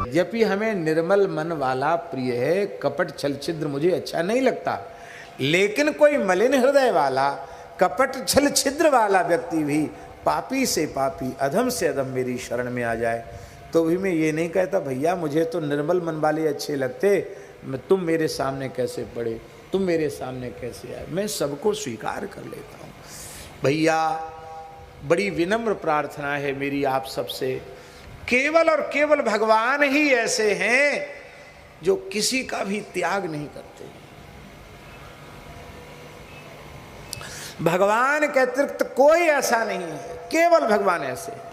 यद्यपि हमें निर्मल मन वाला प्रिय है, कपट छल छिद्र मुझे अच्छा नहीं लगता, लेकिन कोई मलिन हृदय वाला, कपट छल छिद्र वाला व्यक्ति भी पापी से पापी, अधम से अधम मेरी शरण में आ जाए तो भी मैं ये नहीं कहता भैया मुझे तो निर्मल मन वाले अच्छे लगते, तुम मेरे सामने कैसे पड़े, तुम मेरे सामने कैसे आए। मैं सबको स्वीकार कर लेता हूँ। भैया बड़ी विनम्र प्रार्थना है मेरी आप सबसे, केवल और केवल भगवान ही ऐसे हैं जो किसी का भी त्याग नहीं करते। भगवान के अतिरिक्त कोई ऐसा नहीं है, केवल भगवान ऐसे है।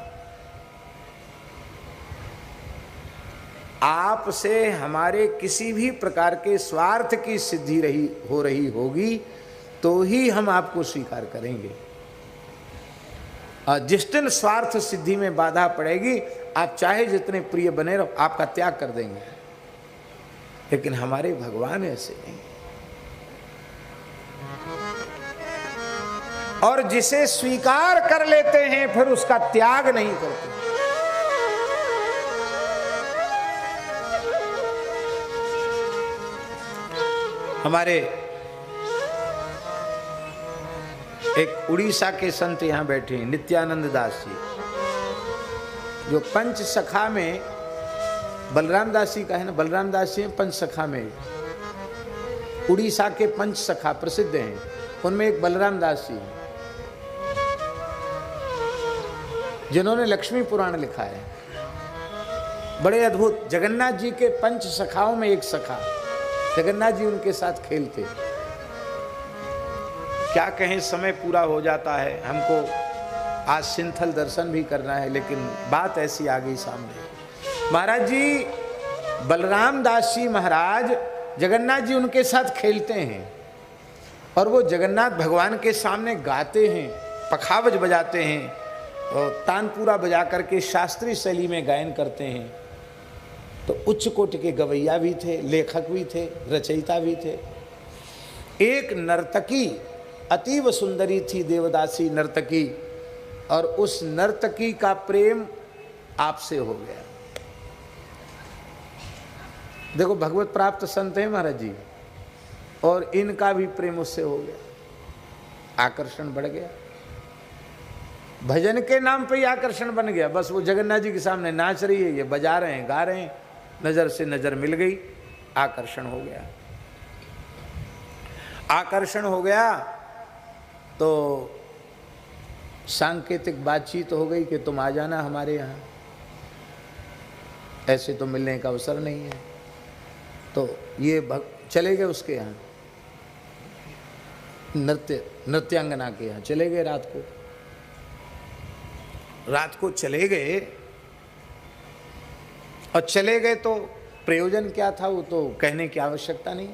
आपसे हमारे किसी भी प्रकार के स्वार्थ की सिद्धि हो रही होगी तो ही हम आपको स्वीकार करेंगे, और जिस दिन स्वार्थ सिद्धि में बाधा पड़ेगी आप चाहे जितने प्रिय बने रहो, आपका त्याग कर देंगे। लेकिन हमारे भगवान ऐसे नहीं, और जिसे स्वीकार कर लेते हैं फिर उसका त्याग नहीं करते। हमारे एक उड़ीसा के संत यहां बैठे हैं, नित्यानंद दास जी, जो पंच सखा में बलराम दास जी का है ना, बलराम दास जी पंच सखा में, उड़ीसा के पंच सखा प्रसिद्ध हैं, उनमें एक बलराम दास जी जिन्होंने लक्ष्मी पुराण लिखा है, बड़े अद्भुत। जगन्नाथ जी के पंच सखाओं में एक सखा, जगन्नाथ जी उनके साथ खेलते। क्या कहें, समय पूरा हो जाता है, हमको आज सिंथल दर्शन भी करना है, लेकिन बात ऐसी आ गई सामने। महाराज जी बलराम दास जी महाराज जगन्नाथ जी उनके साथ खेलते हैं, और वो जगन्नाथ भगवान के सामने गाते हैं, पखावज बजाते हैं, और तानपुरा बजा करके शास्त्रीय शैली में गायन करते हैं। तो उच्च कोटि के गवैया भी थे, लेखक भी थे, रचयिता भी थे। एक नर्तकी अतीव सुंदरी थी, देवदासी नर्तकी, और उस नर्तकी का प्रेम आपसे हो गया। देखो भगवत प्राप्त संत हैं महाराज जी, और इनका भी प्रेम उससे हो गया, आकर्षण बढ़ गया। भजन के नाम पे ही आकर्षण बन गया। बस वो जगन्नाथ जी के सामने नाच रही है, ये बजा रहे हैं, गा रहे हैं, नजर से नजर मिल गई, आकर्षण हो गया। आकर्षण हो गया तो सांकेतिक बातचीत हो गई कि तुम आ जाना हमारे यहाँ, ऐसे तो मिलने का अवसर नहीं है। तो ये चले गए उसके यहाँ, नृत्यांगना के यहाँ चले गए। रात को चले गए, और चले गए तो प्रयोजन क्या था वो तो कहने की आवश्यकता नहीं।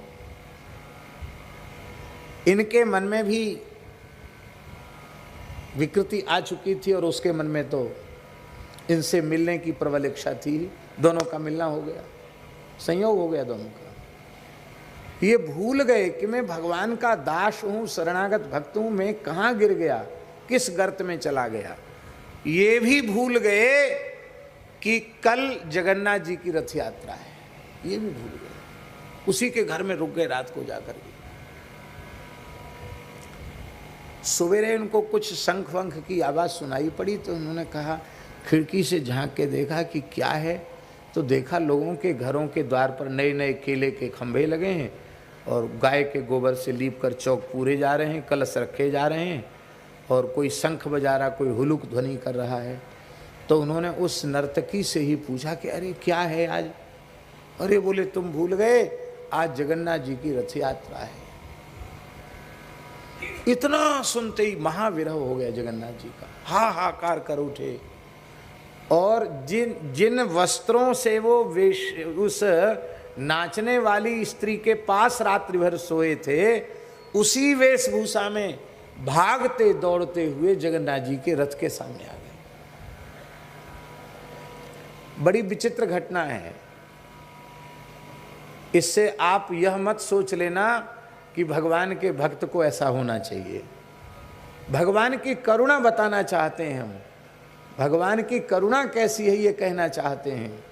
इनके मन में भी विकृति आ चुकी थी, और उसके मन में तो इनसे मिलने की प्रबल इच्छा थी। दोनों का मिलना हो गया, संयोग हो गया दोनों का। ये भूल गए कि मैं भगवान का दास हूं, शरणागत भक्त हूं, मैं कहाँ गिर गया, किस गर्त में चला गया। ये भी भूल गए कि कल जगन्नाथ जी की रथ यात्रा है, ये भी भूल गए। उसी के घर में रुक गए रात को जाकर के। सवेरे उनको कुछ शंख वंख की आवाज़ सुनाई पड़ी, तो उन्होंने कहा, खिड़की से झांक के देखा कि क्या है, तो देखा लोगों के घरों के द्वार पर नए नए केले के खंभे लगे हैं, और गाय के गोबर से लीप कर चौक पूरे जा रहे हैं, कलश रखे जा रहे हैं, और कोई शंख बजा रहा, कोई हुलुक ध्वनि कर रहा है। तो उन्होंने उस नर्तकी से ही पूछा कि अरे क्या है आज। अरे बोले तुम भूल गए, आज जगन्नाथ जी की रथ यात्रा है। इतना सुनते ही महाविरह हो गया जगन्नाथ जी का, हाहाकार कर उठे। और जिन वस्त्रों से वो उस नाचने वाली स्त्री के पास रात्रि भर सोए थे, उसी वेशभूषा में भागते दौड़ते हुए जगन्नाथ जी के रथ के सामने आ गए। बड़ी विचित्र घटना है। इससे आप यह मत सोच लेना कि भगवान के भक्त को ऐसा होना चाहिए। भगवान की करुणा बताना चाहते हैं हम, भगवान की करुणा कैसी है ये कहना चाहते हैं।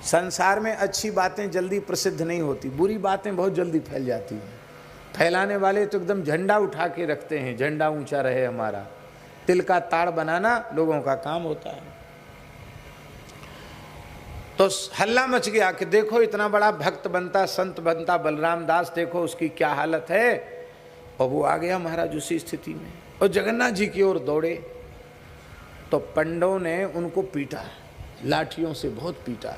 संसार में अच्छी बातें जल्दी प्रसिद्ध नहीं होती, बुरी बातें बहुत जल्दी फैल जाती हैं। फैलाने वाले तो एकदम झंडा उठा के रखते हैं, झंडा ऊंचा रहे हमारा। तिल का ताड़ बनाना लोगों का काम होता है। तो हल्ला मच गया कि देखो इतना बड़ा भक्त बनता, संत बनता बलराम दास, देखो उसकी क्या हालत है। और वो आ गया महाराज उसी स्थिति में, और जगन्नाथ जी की ओर दौड़े। तो पंडों ने उनको पीटा, लाठियों से बहुत पीटा।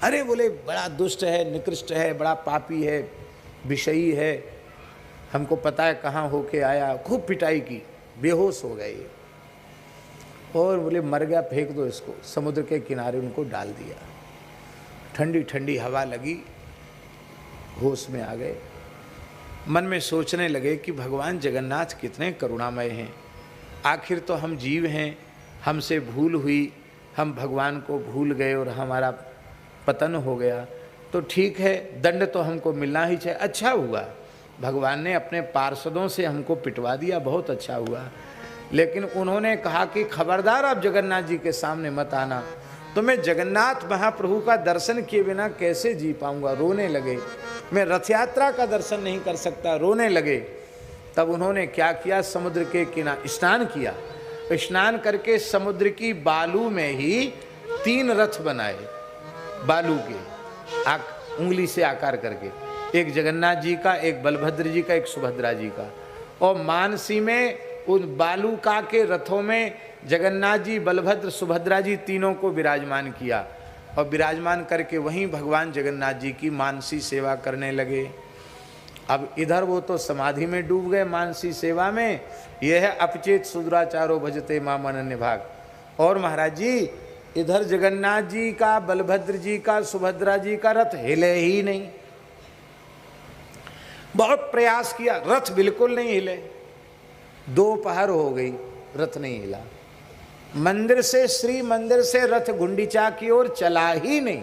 अरे बोले बड़ा दुष्ट है, निकृष्ट है, बड़ा पापी है, विषयी है, हमको पता है कहाँ होके आया। खूब पिटाई की, बेहोश हो गए। और बोले मर गया, फेंक दो इसको। समुद्र के किनारे उनको डाल दिया। ठंडी ठंडी हवा लगी, होश में आ गए। मन में सोचने लगे कि भगवान जगन्नाथ कितने करुणामय हैं। आखिर तो हम जीव हैं, हमसे भूल हुई, हम भगवान को भूल गए और हमारा पतन हो गया। तो ठीक है, दंड तो हमको मिलना ही चाहिए। अच्छा हुआ भगवान ने अपने पार्षदों से हमको पिटवा दिया, बहुत अच्छा हुआ। लेकिन उन्होंने कहा कि खबरदार आप जगन्नाथ जी के सामने मत आना, तो मैं जगन्नाथ महाप्रभु का दर्शन किए बिना कैसे जी पाऊंगा। रोने लगे, मैं रथ यात्रा का दर्शन नहीं कर सकता, रोने लगे। तब उन्होंने क्या किया, समुद्र के किनारे स्नान किया। स्नान करके समुद्र की बालू में ही 3 रथ बनाए, बालू के उंगली से आकार करके, एक जगन्नाथ जी का, एक बलभद्र जी का, एक सुभद्रा जी का। और मानसी में उन बालूका के रथों में जगन्नाथ जी, बलभद्र, सुभद्रा जी तीनों को विराजमान किया। और विराजमान करके वहीं भगवान जगन्नाथ जी की मानसी सेवा करने लगे। अब इधर वो तो समाधि में डूब गए मानसी सेवा में। यह है अपचेत सुदुराचारो भजते माम अनन्य भाग। और महाराज जी इधर जगन्नाथ जी का, बलभद्र जी का, सुभद्रा जी का रथ हिले ही नहीं। बहुत प्रयास किया, रथ बिल्कुल नहीं हिले। दोपहर हो गई, रथ नहीं हिला। मंदिर से, श्री मंदिर से रथ गुंडीचा की ओर चला ही नहीं।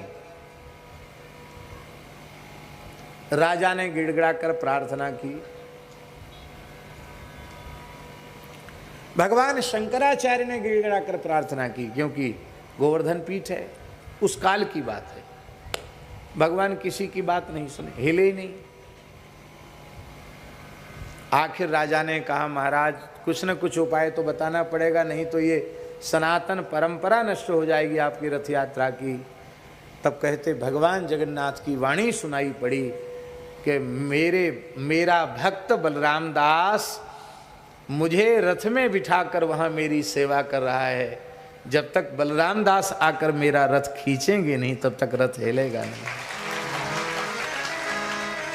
राजा ने गिड़गिड़ा कर प्रार्थना की। भगवान शंकराचार्य ने गिड़गिड़ा कर प्रार्थना की, क्योंकि गोवर्धन पीठ है, उस काल की बात है। भगवान किसी की बात नहीं सुने, हिले ही नहीं। आखिर राजा ने कहा महाराज कुछ न कुछ उपाय तो बताना पड़ेगा, नहीं तो ये सनातन परंपरा नष्ट हो जाएगी आपकी रथ यात्रा की। तब कहते भगवान जगन्नाथ की वाणी सुनाई पड़ी कि मेरा भक्त बलराम दास मुझे रथ में बिठाकर वहाँ मेरी सेवा कर रहा है। जब तक बलराम दास आकर मेरा रथ खींचेंगे नहीं, तब तक रथ हिलेगा नहीं।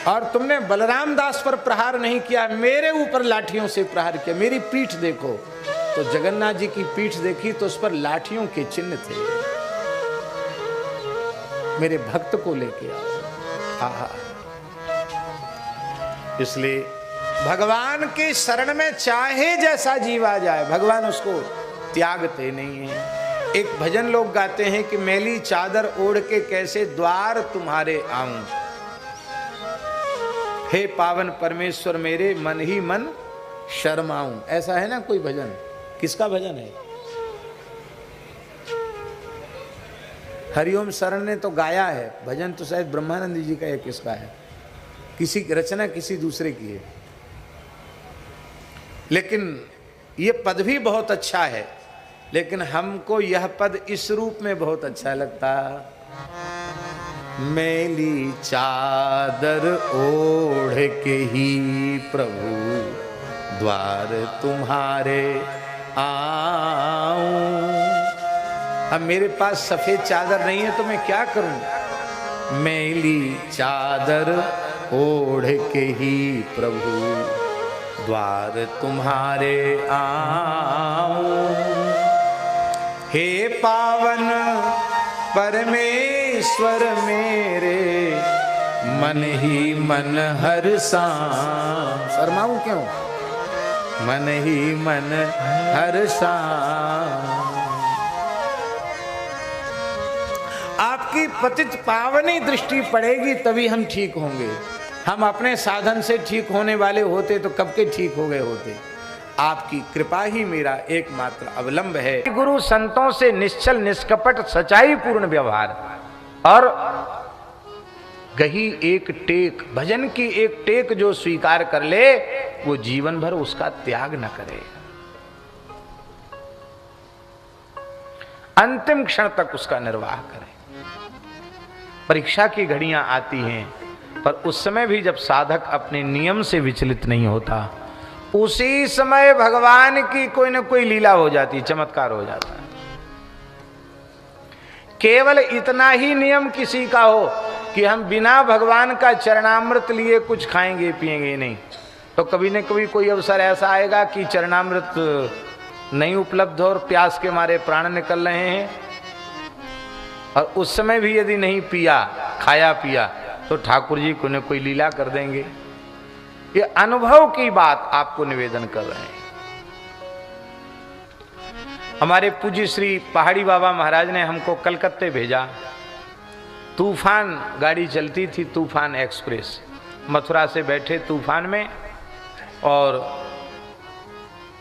और तुमने बलराम दास पर प्रहार नहीं किया, मेरे ऊपर लाठियों से प्रहार किया। मेरी पीठ देखो। तो जगन्नाथ जी की पीठ देखी तो उस पर लाठियों के चिन्ह थे। मेरे भक्त को लेके आओ। आहा, इसलिए भगवान के शरण में चाहे जैसा जीव आ जाए, भगवान उसको त्यागते नहीं है। एक भजन लोग गाते हैं कि मैली चादर ओढ़ के कैसे द्वार तुम्हारे आऊं, हे पावन परमेश्वर मेरे मन ही मन शर्माऊं। ऐसा है ना कोई भजन? किसका भजन है? हरिओम शरण ने तो गाया है भजन, तो शायद ब्रह्मानंद जी का है, किसका है? किसी की रचना किसी दूसरे की है। लेकिन ये पद भी बहुत अच्छा है, लेकिन हमको यह पद इस रूप में बहुत अच्छा लगता। मैली चादर ओढ़ के ही प्रभु द्वार तुम्हारे आऊं। अब मेरे पास सफेद चादर नहीं है तो मैं क्या करूं? मैली चादर ओढ़ के ही प्रभु द्वार तुम्हारे आऊं। हे पावन परमेश्वर मेरे मन ही मन हर्षा। शर्माऊं क्यों? मन ही मन हर्षा। आपकी पतित पावनी दृष्टि पड़ेगी तभी हम ठीक होंगे। हम अपने साधन से ठीक होने वाले होते तो कब के ठीक हो गए होते। आपकी कृपा ही मेरा एकमात्र अवलंब है। गुरु संतों से निश्चल निष्कपट सच्चाई पूर्ण व्यवहार, और गही एक टेक, भजन की एक टेक जो स्वीकार कर ले वो जीवन भर उसका त्याग न करे, अंतिम क्षण तक उसका निर्वाह करे। परीक्षा की घड़ियां आती हैं, पर उस समय भी जब साधक अपने नियम से विचलित नहीं होता, उसी समय भगवान की कोई न कोई लीला हो जाती, चमत्कार हो जाता है। केवल इतना ही नियम किसी का हो कि हम बिना भगवान का चरणामृत लिए कुछ खाएंगे पिएंगे नहीं, तो कभी न कभी कोई अवसर ऐसा आएगा कि चरणामृत नहीं उपलब्ध हो और प्यास के मारे प्राण निकल रहे हैं, और उस समय भी यदि नहीं पिया, खाया पिया, तो ठाकुर जी को न कोई लीला कर देंगे। ये अनुभव की बात आपको निवेदन कर रहे हैं। हमारे पूज्य श्री पहाड़ी बाबा महाराज ने हमको कलकत्ते भेजा। तूफान गाड़ी चलती थी, तूफान एक्सप्रेस। मथुरा से बैठे तूफान में, और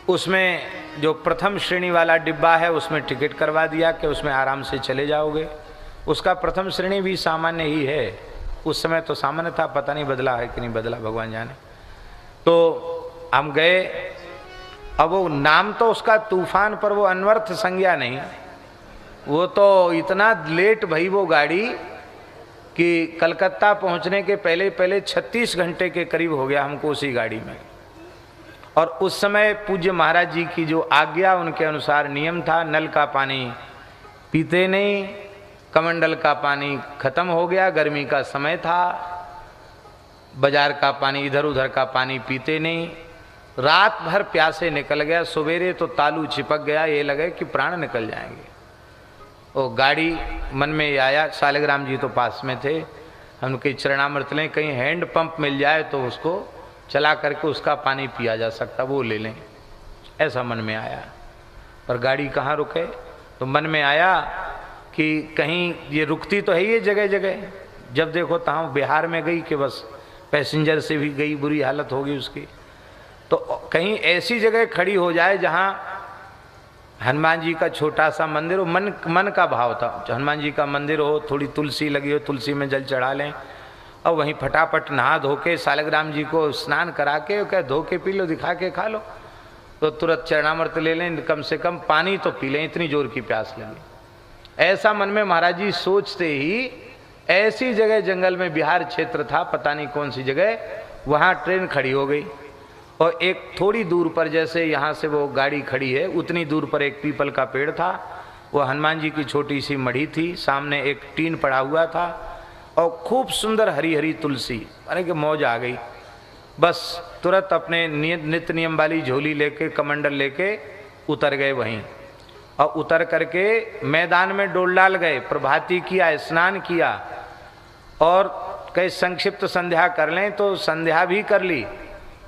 उसमें जो प्रथम श्रेणी वाला डिब्बा है उसमें टिकट करवा दिया कि उसमें आराम से चले जाओगे। उसका प्रथम श्रेणी भी सामान्य ही है, उस समय तो सामान्य था, पता नहीं बदला है कि नहीं बदला, भगवान जाने। तो हम गए। अब वो नाम तो उसका तूफान, पर वो अनवर्थ संज्ञा नहीं, वो तो इतना लेट भई वो गाड़ी कि कलकत्ता पहुंचने के पहले पहले 36 घंटे के करीब हो गया हमको उसी गाड़ी में। और उस समय पूज्य महाराज जी की जो आज्ञा, उनके अनुसार नियम था, नल का पानी पीते नहीं, कमंडल का पानी खत्म हो गया, गर्मी का समय था, बाजार का पानी, इधर उधर का पानी पीते नहीं। रात भर प्यासे निकल गया, सवेरे तो तालू चिपक गया, ये लगे कि प्राण निकल जाएंगे। वो गाड़ी मन में आया, सालिग्राम जी तो पास में थे, हम उनके चरणामृत लें, कहीं हैंड पंप मिल जाए तो उसको चला करके उसका पानी पिया जा सकता, वो ले लें, ऐसा मन में आया। पर गाड़ी कहाँ रुके, तो मन में आया कि कहीं ये रुकती तो है ये जगह जगह, जब देखो तहाँ बिहार में गई कि बस पैसेंजर से भी गई, बुरी हालत होगी उसकी। तो कहीं ऐसी जगह खड़ी हो जाए जहाँ हनुमान जी का छोटा सा मंदिर हो, मन का भाव था, हनुमान जी का मंदिर हो, थोड़ी तुलसी लगी हो, तुलसी में जल चढ़ा लें, और वहीं फटाफट नहा धो के सालिग्राम जी को स्नान करा के क्या धो के पी लो, दिखा के खा लो, तो तुरंत चरणामृत ले लें, कम से कम पानी तो पी लें, इतनी जोर की प्यास लगी। ऐसा मन में महाराज जी सोचते ही ऐसी जगह जंगल में, बिहार क्षेत्र था, पता नहीं कौन सी जगह, वहाँ ट्रेन खड़ी हो गई। और एक थोड़ी दूर पर, जैसे यहाँ से वो गाड़ी खड़ी है उतनी दूर पर एक पीपल का पेड़ था, वो हनुमान जी की छोटी सी मढ़ी थी, सामने एक टीन पड़ा हुआ था, और खूब सुंदर हरी हरी तुलसी। अरे कि मौज आ गई। बस तुरंत अपने नित्य नियम वाली झोली लेके, कमंडल लेके उतर गए वहीं, और उतर करके मैदान में डोल डाल गए, प्रभाती किया, स्नान किया, और कई संक्षिप्त संध्या कर लें तो संध्या भी कर ली।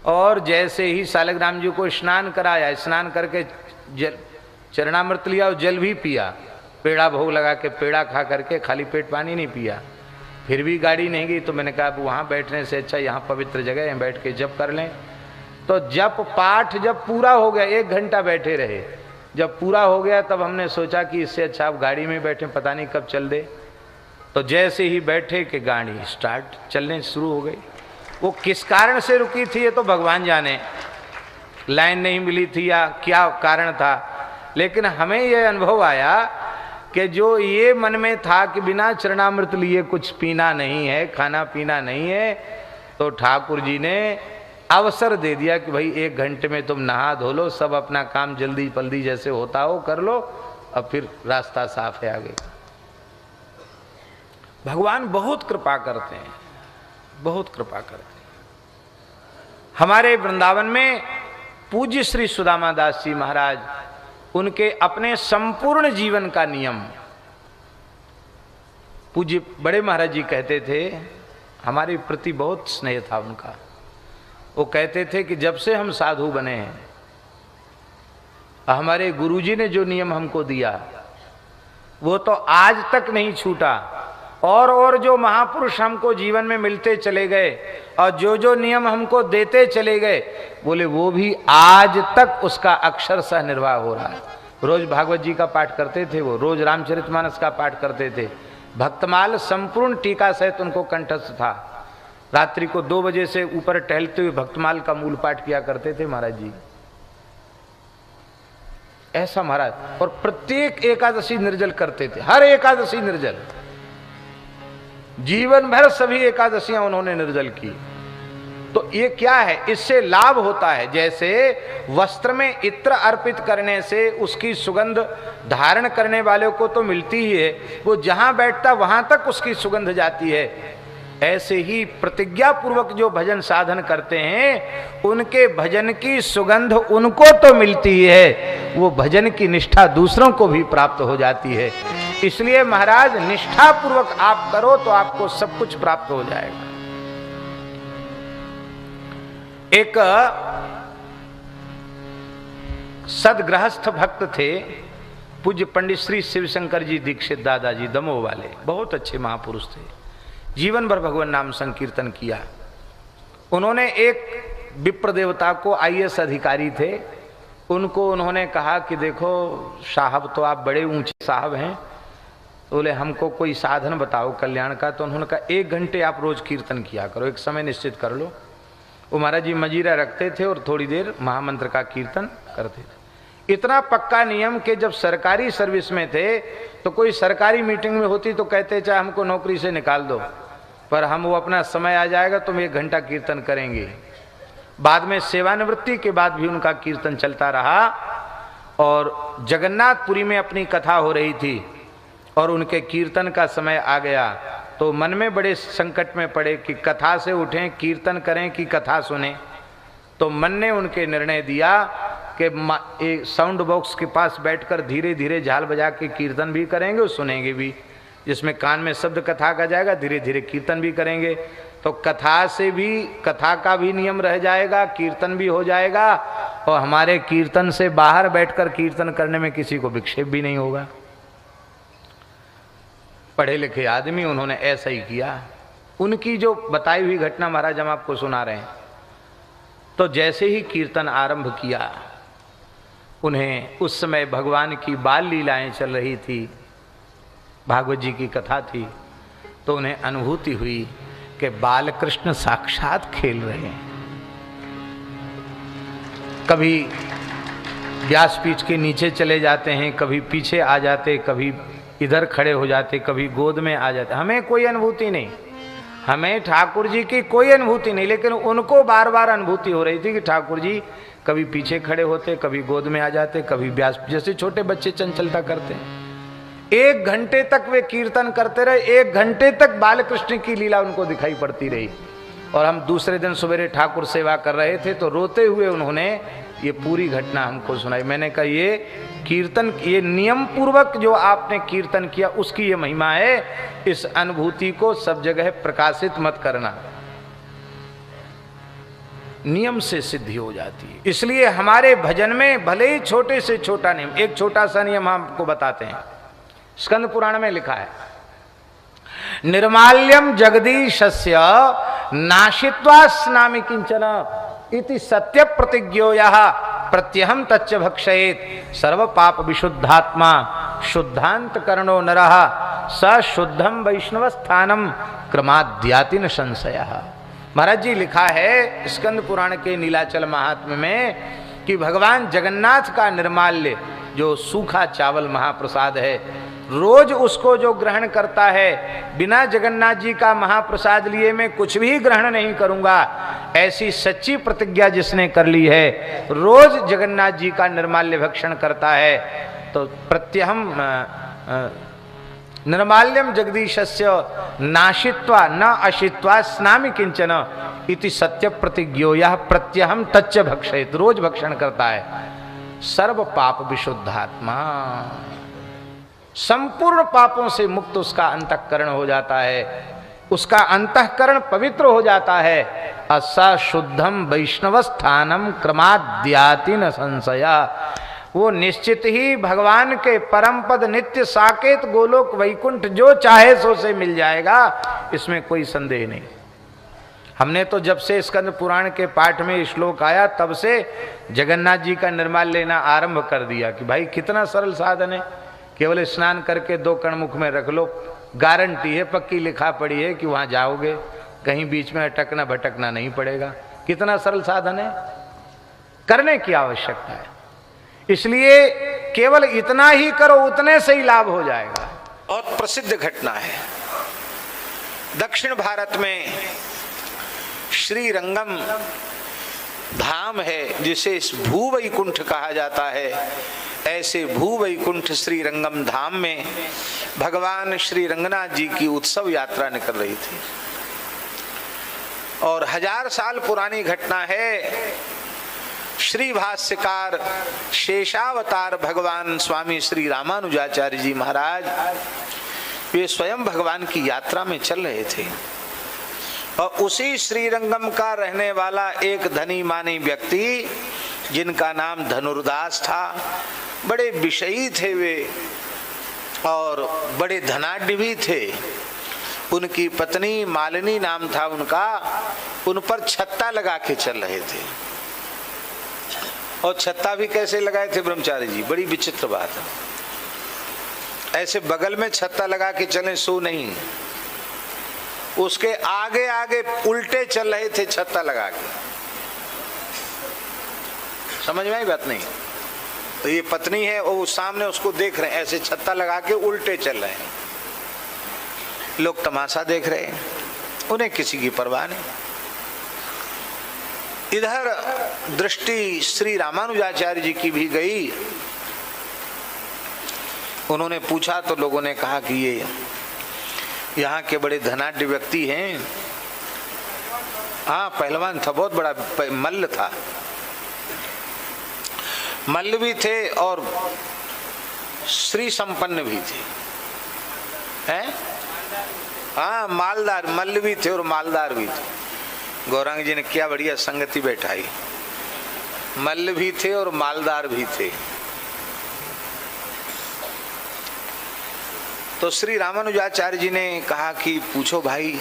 और जैसे ही सालिग्राम जी को स्नान कराया, स्नान करके चरणामृत लिया और जल भी पिया, पेड़ा भोग लगा के पेड़ा खा करके, खाली पेट पानी नहीं पिया। फिर भी गाड़ी नहीं गई, तो मैंने कहा अब वहाँ बैठने से अच्छा यहाँ पवित्र जगह है, बैठ के जप कर लें। तो जप पाठ जब पूरा हो गया, 1 घंटा बैठे रहे, जब पूरा हो गया तब हमने सोचा कि इससे अच्छा आप गाड़ी में बैठे, पता नहीं कब चल दे। तो जैसे ही बैठे कि गाड़ी स्टार्ट चलने शुरू हो गई। वो किस कारण से रुकी थी ये तो भगवान जाने, लाइन नहीं मिली थी या क्या कारण था, लेकिन हमें यह अनुभव आया कि जो ये मन में था कि बिना चरणामृत लिए कुछ पीना नहीं है, खाना पीना नहीं है, तो ठाकुर जी ने अवसर दे दिया कि भाई 1 घंटे में तुम नहा धो लो, सब अपना काम जल्दी जल्दी जैसे होता हो कर लो, अब फिर रास्ता साफ है आगे। भगवान बहुत कृपा करते हैं, बहुत कृपा करते हैं। हमारे वृंदावन में पूज्य श्री सुदामा दास जी महाराज, उनके अपने संपूर्ण जीवन का नियम, पूज्य बड़े महाराज जी कहते थे, हमारे प्रति बहुत स्नेह था उनका। वो कहते थे कि जब से हम साधु बने हैं, हमारे गुरुजी ने जो नियम हमको दिया वो तो आज तक नहीं छूटा, और जो महापुरुष हमको जीवन में मिलते चले गए और जो नियम हमको देते चले गए, बोले वो भी आज तक उसका अक्षरशः निर्वाह हो रहा है। रोज भागवत जी का पाठ करते थे, वो रोज रामचरितमानस का पाठ करते थे, भक्तमाल संपूर्ण टीका सहित उनको कंठस्थ था। रात्रि को 2 बजे से ऊपर टहलते हुए भक्तमाल का मूल पाठ किया करते थे महाराज जी। ऐसा महाराज, और प्रत्येक एकादशी निर्जल करते थे, हर एकादशी निर्जल, जीवन भर सभी एकादशियां उन्होंने निर्जल की। तो ये क्या है, इससे लाभ होता है। जैसे वस्त्र में इत्र अर्पित करने से उसकी सुगंध धारण करने वाले को तो मिलती ही है, वो जहां बैठता वहां तक उसकी सुगंध जाती है। ऐसे ही प्रतिज्ञा पूर्वक जो भजन साधन करते हैं उनके भजन की सुगंध उनको तो मिलती है, वो भजन की निष्ठा दूसरों को भी प्राप्त हो जाती है। इसलिए महाराज निष्ठा पूर्वक आप करो तो आपको सब कुछ प्राप्त हो जाएगा। एक सदगृहस्थ भक्त थे, पूज्य पंडित श्री शिवशंकर जी दीक्षित दादाजी दमोह वाले, बहुत अच्छे महापुरुष थे, जीवन भर भगवान नाम संकीर्तन किया। उन्होंने एक विप्र देवता को, IAS अधिकारी थे, उनको उन्होंने कहा कि देखो साहब तो आप बड़े ऊंचे साहब हैं, बोले हमको कोई साधन बताओ कल्याण का। तो उन्होंने कहा 1 घंटे आप रोज कीर्तन किया करो, एक समय निश्चित कर लो। वो महाराज जी मजीरा रखते थे और थोड़ी देर महामंत्र का कीर्तन करते थे। इतना पक्का नियम कि जब सरकारी सर्विस में थे तो कोई सरकारी मीटिंग में होती तो कहते चाहे हमको नौकरी से निकाल दो, पर हम वो अपना समय आ जाएगा तो हम 1 घंटा कीर्तन करेंगे। बाद में सेवानिवृत्ति के बाद भी उनका कीर्तन चलता रहा। और जगन्नाथपुरी में अपनी कथा हो रही थी और उनके कीर्तन का समय आ गया, तो मन में बड़े संकट में पड़े कि कथा से उठें कीर्तन करें कि कथा सुने। तो मन ने उनके निर्णय दिया कि साउंड बॉक्स के पास बैठकर धीरे धीरे झाल बजा के कीर्तन भी करेंगे और सुनेंगे भी, जिसमें कान में शब्द कथा का जाएगा, धीरे धीरे कीर्तन भी करेंगे। तो कथा से भी, कथा का भी नियम रह जाएगा, कीर्तन भी हो जाएगा, और हमारे कीर्तन से बाहर बैठकर कीर्तन करने में किसी को विक्षेप भी नहीं होगा। पढ़े लिखे आदमी, उन्होंने ऐसा ही किया। उनकी जो बताई हुई घटना महाराज हम आपको सुना रहे हैं। तो जैसे ही कीर्तन आरंभ किया, उन्हें उस समय भगवान की बाल लीलाएं चल रही थी, भागवत जी की कथा थी, तो उन्हें अनुभूति हुई कि बाल कृष्ण साक्षात खेल रहे हैं। कभी व्यासपीठ के नीचे चले जाते हैं, कभी पीछे आ जाते, कभी इधर खड़े हो जाते, कभी गोद में आ जाते। हमें कोई अनुभूति नहीं, हमें ठाकुर जी की कोई अनुभूति नहीं, लेकिन उनको बार बार अनुभूति हो रही थी कि ठाकुर जी कभी पीछे खड़े होते, कभी गोद में आ जाते, कभी व्यास, जैसे छोटे बच्चे चंचलता करते हैं। 1 घंटे तक वे कीर्तन करते रहे, 1 घंटे तक बालकृष्ण की लीला उनको दिखाई पड़ती रही। और हम दूसरे दिन सवेरे ठाकुर सेवा कर रहे थे तो रोते हुए उन्होंने ये पूरी घटना हमको सुनाई। मैंने कहा ये कीर्तन, ये नियम पूर्वक जो आपने कीर्तन किया उसकी ये महिमा है, इस अनुभूति को सब जगह प्रकाशित मत करना, नियम से सिद्धि हो जाती है। इसलिए हमारे भजन में भले ही छोटे से छोटा नियम, एक छोटा सा नियम आपको बताते हैं। स्कंद पुराण में लिखा है, निर्माल्यम जगदीशस्य नाशित्वा स्नामि किंचन इति सत्य प्रतिज्ञो यः प्रत्यहम तच्च भक्षयेत सर्व पाप विशुद्धात्मा शुद्धांत कर्णो नरः स शुद्धम वैष्णव स्थानम क्रमाद्याति न संशयः। महाराज जी लिखा है स्कंद पुराण के नीलाचल महात्म्य में कि भगवान जगन्नाथ का निर्माल्य जो सूखा चावल महाप्रसाद है, रोज उसको जो ग्रहण करता है, बिना जगन्नाथ जी का महाप्रसाद लिए मैं कुछ भी ग्रहण नहीं करूंगा, ऐसी सच्ची प्रतिज्ञा जिसने कर ली है, रोज जगन्नाथ जी का निर्माल्य भक्षण करता है, तो प्रत्यहम निर्माल्यम जगदीशस्य नाशित्वा न अशित्वा स्नामि किंचन इति सत्य प्रतिज्ञो यह प्रत्यहम तच्च भक्षयेत, रोज भक्षण करता है। सर्व पाप विशुद्धात्मा, संपूर्ण पापों से मुक्त उसका अंतःकरण हो जाता है, उसका अंतःकरण पवित्र हो जाता है। असा शुद्धम वैष्णव स्थानम क्रमाद्याति न संशया, वो निश्चित ही भगवान के परम पद नित्य साकेत गोलोक वैकुंठ जो चाहे सो से मिल जाएगा, इसमें कोई संदेह नहीं। हमने तो जब से स्कंद पुराण के पाठ में श्लोक आया तब से जगन्नाथ जी का निर्माल लेना आरंभ कर दिया कि भाई कितना सरल साधन है, केवल स्नान करके 2 कण मुख में रख लो, गारंटी है, पक्की लिखा पड़ी है कि वहां जाओगे, कहीं बीच में अटकना भटकना नहीं पड़ेगा। कितना सरल साधन है, करने की आवश्यकता है। इसलिए केवल इतना ही करो, उतने से ही लाभ हो जाएगा। बहुत प्रसिद्ध घटना है, दक्षिण भारत में श्री रंगम धाम है, जिसे इस भूवैकुंठ कहा जाता है। ऐसे भूवैकुंठ श्री रंगम धाम में भगवान श्री रंगनाथ जी की उत्सव यात्रा निकल रही थी और 1000 साल पुरानी घटना है। श्री भाष्यकार शेषावतार भगवान स्वामी श्री रामानुजाचार्य जी महाराज वे स्वयं भगवान की यात्रा में चल रहे थे और उसी श्रीरंगम का रहने वाला एक धनी मानी व्यक्ति जिनका नाम धनुर्दास था, बड़े विषयी थे वे और बड़े धनाढ्य भी थे। उनकी पत्नी मालिनी नाम था उनका, उन पर छत्ता लगा के चल रहे थे। और छत्ता भी कैसे लगाए थे ब्रह्मचारी जी, बड़ी विचित्र बात है। ऐसे बगल में छत्ता लगा के चले सो नहीं, उसके आगे आगे उल्टे चल रहे थे छत्ता लगा के। समझ में आई बात नहीं? तो ये पत्नी है और वो सामने उसको देख रहे हैं, ऐसे छत्ता लगा के उल्टे चल रहे हैं। लोग तमाशा देख रहे हैं, उन्हें किसी की परवाह नहीं। इधर दृष्टि श्री रामानुजाचार्य जी की भी गई। उन्होंने पूछा तो लोगों ने कहा कि ये यहाँ के बड़े धनाढ्य व्यक्ति हैं। हाँ, पहलवान था, बहुत बड़ा मल्ल था, मल्ल भी थे और श्री संपन्न भी थे, हैं? हाँ, मालदार, मल्ल भी थे और मालदार भी थे। गौरांग जी ने क्या बढ़िया संगति बैठाई, मल्ल भी थे और मालदार भी थे। तो श्री रामानुजाचार्य जी ने कहा कि पूछो भाई।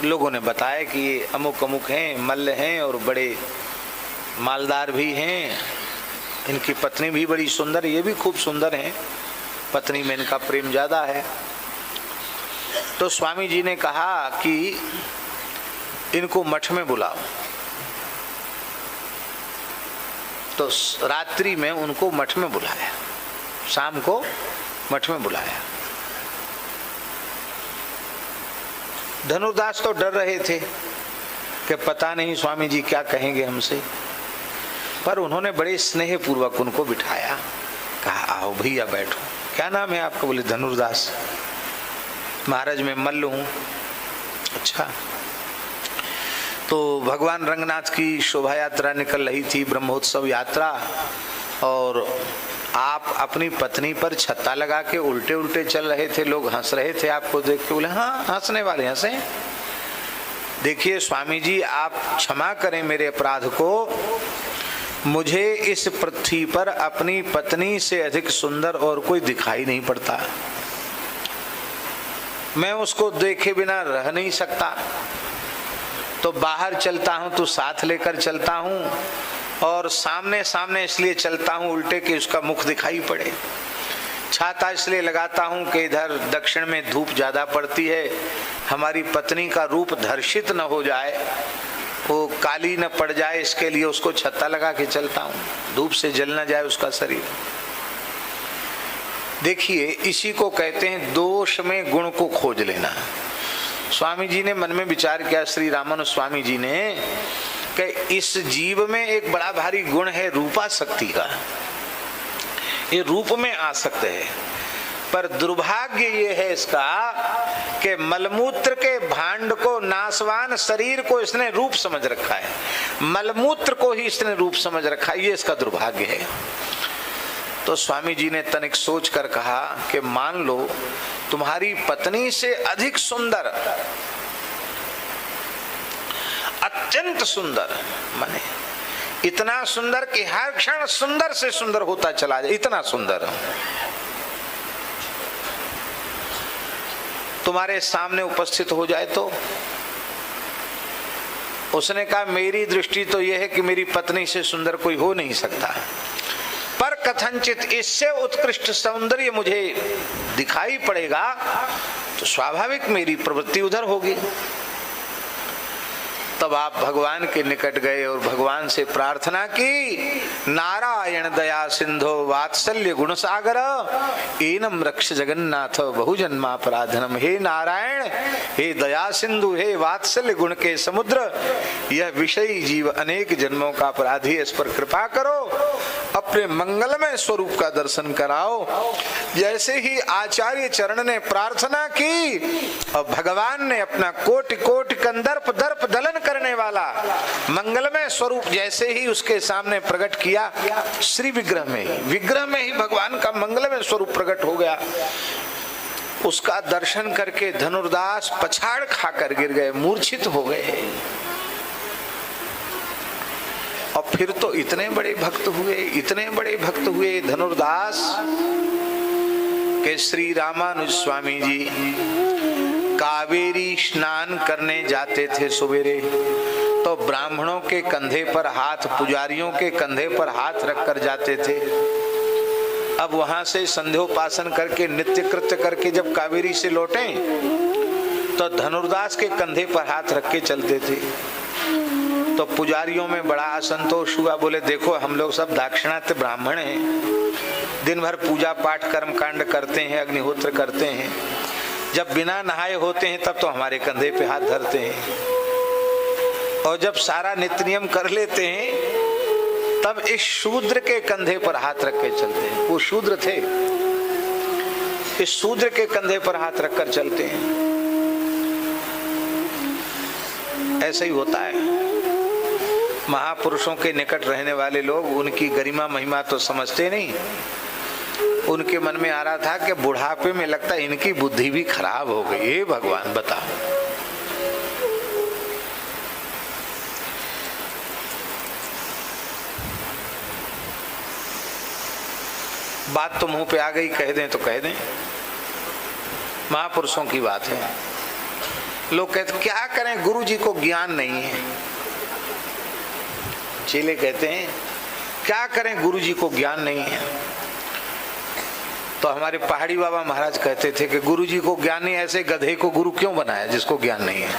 लोगों ने बताया कि ये अमुक अमुक हैं, मल्ल हैं और बड़े मालदार भी हैं। इनकी पत्नी भी बड़ी सुंदर, ये भी खूब सुंदर हैं, पत्नी में इनका प्रेम ज्यादा है। तो स्वामी जी ने कहा कि इनको मठ में बुलाओ। तो रात्रि में उनको मठ में बुलाया, शाम को मठ में बुलाया। धनुर्दास तो डर रहे थे कि पता नहीं स्वामी जी क्या कहेंगे हमसे, पर उन्होंने बड़े स्नेह पूर्वक उनको बिठाया, कहा आओ भैया बैठो। क्या नाम है आपका? बोले धनुर्दास। महाराज मैं मल्ल हूं। अच्छा। तो भगवान रंगनाथ की शोभा यात्रा निकल रही थी, ब्रह्मोत्सव यात्रा, और आप अपनी पत्नी पर छत्ता लगा के उल्टे उल्टे चल रहे थे। लोग हंस रहे थे आपको देख के। बोले हाँ, हंसने वाले हंसे। देखिए स्वामी जी, आप क्षमा करें मेरे अपराध को। मुझे इस पृथ्वी पर अपनी पत्नी से अधिक सुंदर और कोई दिखाई नहीं पड़ता। मैं उसको देखे बिना रह नहीं सकता। तो बाहर चलता हूं तो साथ लेकर चलता हूं, और सामने सामने इसलिए चलता हूं उल्टे कि उसका मुख दिखाई पड़े। छाता इसलिए लगाता हूं कि इधर दक्षिण में धूप ज्यादा पड़ती है, हमारी पत्नी का रूप धर्षित न हो जाए, वो काली न पड़ जाए, इसके लिए उसको छत्ता लगा के चलता हूं, धूप से जल न जाए उसका शरीर। देखिए, इसी को कहते हैं दोष में गुण को खोज लेना। स्वामी जी ने मन में विचार किया, श्री रामानुज स्वामी जी ने, कि इस जीव में एक बड़ा भारी गुण है रूपासक्ति का। ये रूप में आसक्त है, पर दुर्भाग्य ये है इसका कि मलमूत्र के भांड को, नासवान शरीर को इसने रूप समझ रखा है, मलमूत्र को ही इसने रूप समझ रखा है। ये इसका दुर्भाग्य है। तो स्वामी जी ने तनिक सोच कर कहा कि मान लो तुम्हारी पत्नी से अधिक सुंदर, अत्यंत सुंदर, माने इतना सुंदर कि हर क्षण सुंदर से सुंदर होता चला जाए, इतना सुंदर तुम्हारे सामने उपस्थित हो जाए तो। उसने कहा मेरी दृष्टि तो यह है कि मेरी पत्नी से सुंदर कोई हो नहीं सकता, पर कथनचित इससे उत्कृष्ट सौंदर्य मुझे दिखाई पड़ेगा तो स्वाभाविक मेरी प्रवृत्ति उधर होगी। तब आप भगवान के निकट गए और भगवान से प्रार्थना की, नारायण दया सिंधो वात्सल्य गुण सागर एनम रक्ष जगन्नाथ बहुजन्मापराधनम। हे नारायण, हे दया सिंधु, हे वात्सल्य गुण के समुद्र, यह विषयी जीव अनेक जन्मों का अपराधी, इस पर कृपा करो, अपने मंगलमय स्वरूप का दर्शन कराओ। जैसे ही आचार्य चरण ने प्रार्थना की और भगवान ने अपना कोटि कोटि कंदर्प दर्प दलन करने वाला मंगलमय स्वरूप जैसे ही उसके सामने प्रकट किया, श्री विग्रह में ही भगवान का मंगलमय स्वरूप प्रकट हो गया। उसका दर्शन करके धनुर्दास पछाड़ खाकर गिर गए, मूर्छित हो गए। और फिर तो इतने बड़े भक्त हुए धनुर्दास के श्री रामानुज स्वामी जी कावेरी स्नान करने जाते थे सवेरे, तो ब्राह्मणों के कंधे पर हाथ, पुजारियों के कंधे पर हाथ रखकर जाते थे। अब वहां से संध्योपासन करके नित्य कृत्य करके जब कावेरी से लौटे तो धनुर्दास के कंधे पर हाथ रख के चलते थे। तो पुजारियों में बड़ा असंतोष हुआ, बोले देखो हम लोग सब दाक्षिणात्य ब्राह्मण हैं, दिन भर पूजा पाठ कर्म कांड करते हैं, अग्निहोत्र करते हैं, जब बिना नहाए होते हैं तब तो हमारे कंधे पे हाथ धरते हैं, और जब सारा नित्य नियम कर लेते हैं तब इस शूद्र के कंधे पर हाथ रख के चलते हैं। वो शूद्र थे, इस शूद्र के कंधे पर हाथ रखकर चलते हैं। ऐसा ही होता है, महापुरुषों के निकट रहने वाले लोग उनकी गरिमा महिमा तो समझते नहीं। उनके मन में आ रहा था कि बुढ़ापे में लगता है इनकी बुद्धि भी खराब हो गई। हे भगवान बताओ, बात तो मुंह पे आ गई, कह दें तो कह दें, महापुरुषों की बात है। लोग कहते क्या करें, गुरु जी को ज्ञान नहीं है। चेले कहते हैं क्या करें, गुरु जी को ज्ञान नहीं है। तो हमारे पहाड़ी बाबा महाराज कहते थे कि गुरु जी को ज्ञान नहीं, ऐसे गधे को गुरु क्यों बनाया जिसको ज्ञान नहीं है।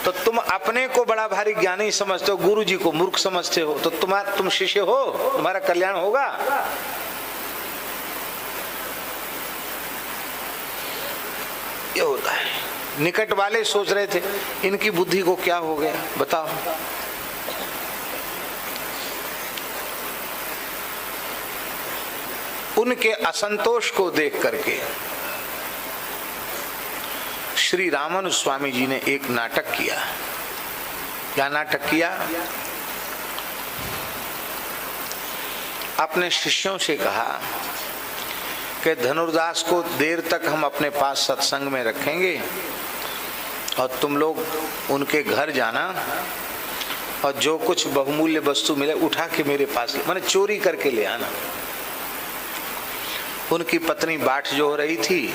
तो तुम अपने को बड़ा भारी ज्ञानी समझते हो, गुरु जी को मूर्ख समझते हो, तो तुम शिष्य हो, तुम्हारा कल्याण होगा। ये होता है। निकट वाले सोच रहे थे इनकी बुद्धि को क्या हो गया, बताओ। उनके असंतोष को देख करके श्री रामानुज स्वामी जी ने एक नाटक किया। क्या नाटक किया? अपने शिष्यों से कहा कि धनुर्दास को देर तक हम अपने पास सत्संग में रखेंगे और तुम लोग उनके घर जाना और जो कुछ बहुमूल्य वस्तु मिले उठा के मेरे पास, माने चोरी करके ले आना। उनकी पत्नी बाट जो हो रही थी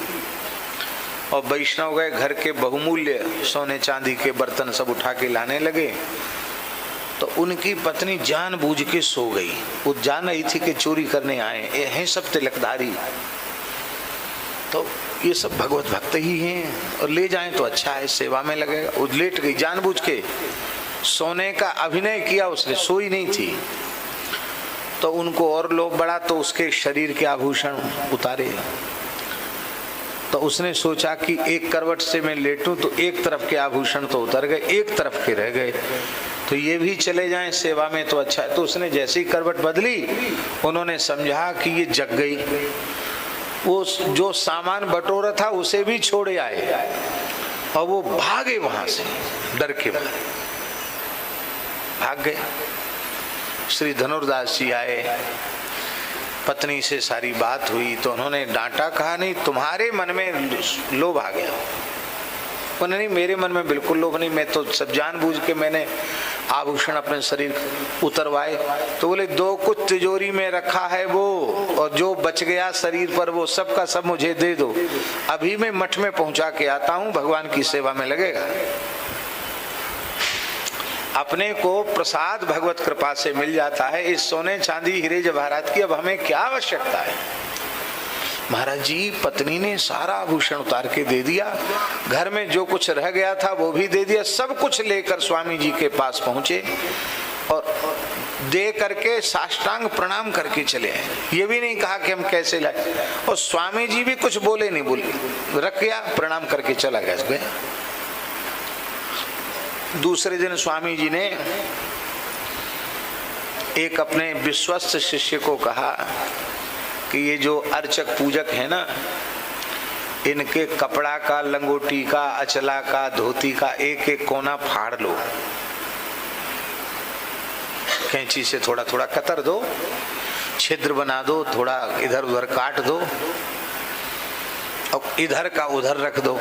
और वैष्णव गए घर के बहुमूल्य सोने चांदी के बर्तन सब उठा के लाने लगे, तो उनकी पत्नी जानबूझ के सो गई। वो जान रही थी कि चोरी करने आए, ये हैं सब तिलकधारी, तो ये सब भगवत भक्त ही हैं और ले जाएं तो अच्छा है, सेवा में लगेगा। वो लेट गई, जानबूझ के सोने का अभिनय किया उसने, सोई नहीं थी। तो उनको और लोभ बढ़ा तो उसके शरीर के आभूषण उतारे। तो उसने सोचा कि एक करवट से मैं लेटूं तो एक तरफ के आभूषण तो उतर गए, एक तरफ के रह गए, तो ये भी चले जाएं सेवा में तो अच्छा है। तो उसने जैसे ही करवट बदली, उन्होंने समझा कि ये जग गई। वो जो सामान बटोरा था उसे भी छोड़े आए और वो भागे वहां से, डर के मारे भाग गए। श्री धनुर्दास जी आए, पत्नी से सारी बात हुई तो उन्होंने डांटा, कहा नहीं तुम्हारे मन में लोभ आ गया। उन्होंने नहीं, मेरे मन में बिल्कुल लोभ नहीं, मैं तो सब जानबूझ के मैंने आभूषण अपने शरीर उतरवाए। तो बोले दो कुछ तिजोरी में रखा है वो, और जो बच गया शरीर पर वो सब का सब मुझे दे दो, अभी मैं मठ में पहुंचा के आता हूं, भगवान की सेवा में लगेगा। अपने को प्रसाद भगवत कृपा से मिल जाता है। इस सोने चांदी हीरे जवाहरात की अब हमें क्या आवश्यकता है। महाराज जी पत्नी ने सारा आभूषण उतार के दे दिया, घर में जो कुछ रह गया था वो भी दे दिया, सब कुछ लेकर स्वामी जी के पास पहुंचे और दे करके साष्टांग प्रणाम करके चले आए। ये भी नहीं कहा कि हम कैसे लाए, और स्वामी जी भी कुछ बोले नहीं, बोले रख गया, प्रणाम करके चला गया। दूसरे दिन स्वामी जी ने एक अपने विश्वस्त शिष्य को कहा कि ये जो अर्चक पूजक है ना, इनके कपड़ा का, लंगोटी का, अचला का, धोती का एक एक कोना फाड़ लो, कैंची से थोड़ा थोड़ा कतर दो, छिद्र बना दो, थोड़ा इधर उधर काट दो और इधर का उधर रख दो,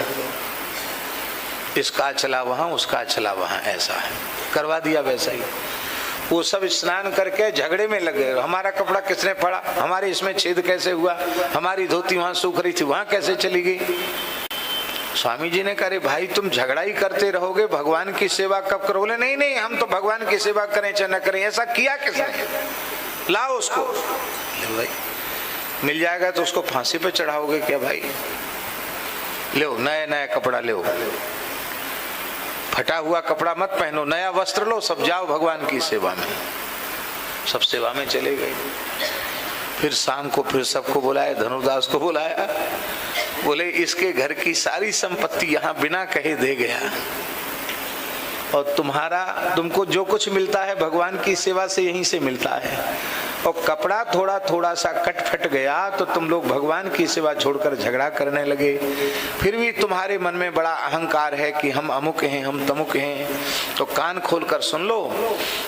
इसका अचला वहां, उसका अचला वहां, ऐसा है। करवा दिया वैसा ही। वो सब स्नान करके झगड़े में लगे, हमारा कपड़ा किसने फाड़ा, हमारे इसमें छेद कैसे हुआ, हमारी धोती वहां सूख रही थी वहां कैसे चली गई। स्वामी जी ने कहा भाई तुम झगड़ा ही करते रहोगे, भगवान की सेवा कब करोगे। नहीं नहीं, हम तो भगवान की सेवा करें चाहे न करें। ऐसा किया किसने, लाओ उसको। भाई मिल जाएगा तो उसको फांसी पे चढ़ाओगे क्या भाई। लो नया नया कपड़ा लो, फटा हुआ कपड़ा मत पहनो, नया वस्त्र लो, सब जाओ भगवान की सेवा में। सब सेवा में चले गए। फिर शाम को फिर सबको बुलाया, धनुर्दास को बुलाया, बोले इसके घर की सारी संपत्ति यहाँ बिना कहे दे गया, और तुमको जो कुछ मिलता है भगवान की सेवा से यहीं से मिलता है, और कपड़ा थोड़ा थोड़ा सा कट फट गया तो तुम लोग भगवान की सेवा छोड़कर झगड़ा करने लगे। फिर भी तुम्हारे मन में बड़ा अहंकार है कि हम अमुक हैं, हम तमुक हैं। तो कान खोलकर सुन लो,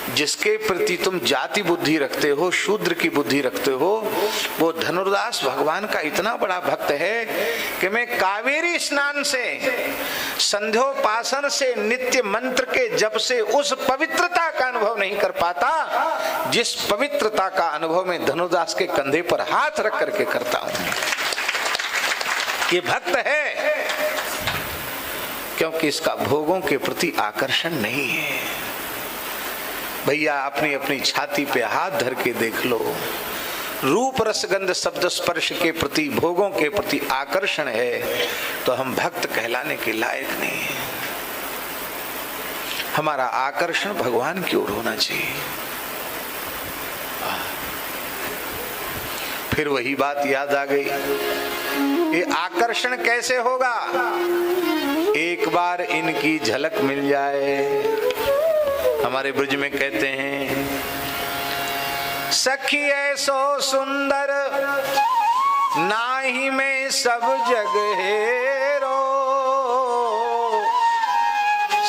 जिसके प्रति तुम जाति बुद्धि रखते हो, शूद्र की बुद्धि रखते हो, वो धनुर्दास भगवान का इतना बड़ा भक्त है कि मैं कावेरी स्नान से, संध्योपासन से, नित्य मंत्र के जप से उस पवित्रता का अनुभव नहीं कर पाता जिस पवित्रता का अनुभव में धनुर्दास के कंधे पर हाथ रख करके करता हूं। ये भक्त है क्योंकि इसका भोगों के प्रति आकर्षण नहीं है। भैया अपनी अपनी छाती पे हाथ धर के देख लो, रूप रसगंध शब्द स्पर्श के प्रति, भोगों के प्रति आकर्षण है तो हम भक्त कहलाने के लायक नहीं है। हमारा आकर्षण भगवान की ओर होना चाहिए। फिर वही बात याद आ गई, ये आकर्षण कैसे होगा। एक बार इनकी झलक मिल जाए। हमारे ब्रज में कहते हैं, सखी ऐसो सुंदर नाही में सब जग हेरो,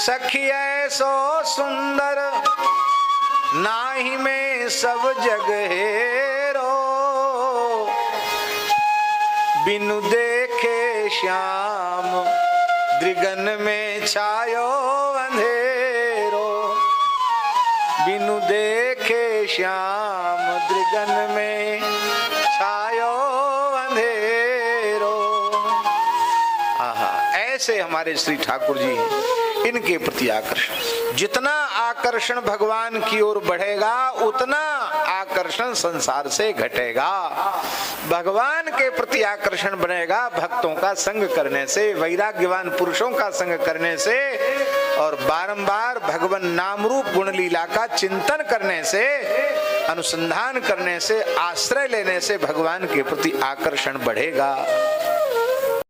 सखी ऐसो सुंदर नाही में सब जग हेरो, बिनु देखे श्याम द्रिगन में छायो अंधेरो, बिनु देखे श्याम द्रिगन में छायो अंधेरो। आहा, ऐसे हमारे श्री ठाकुर जी हैं, इनके प्रति आकर्षण, जितना आकर्षण भगवान की ओर बढ़ेगा उतना आकर्षण संसार से घटेगा। भगवान के प्रति आकर्षण बनेगा भक्तों का संग करने से, वैराग्यवान पुरुषों का संग करने से, और बारंबार भगवान नाम रूप गुण लीला का चिंतन करने से, अनुसंधान करने से, आश्रय लेने से भगवान के प्रति आकर्षण बढ़ेगा।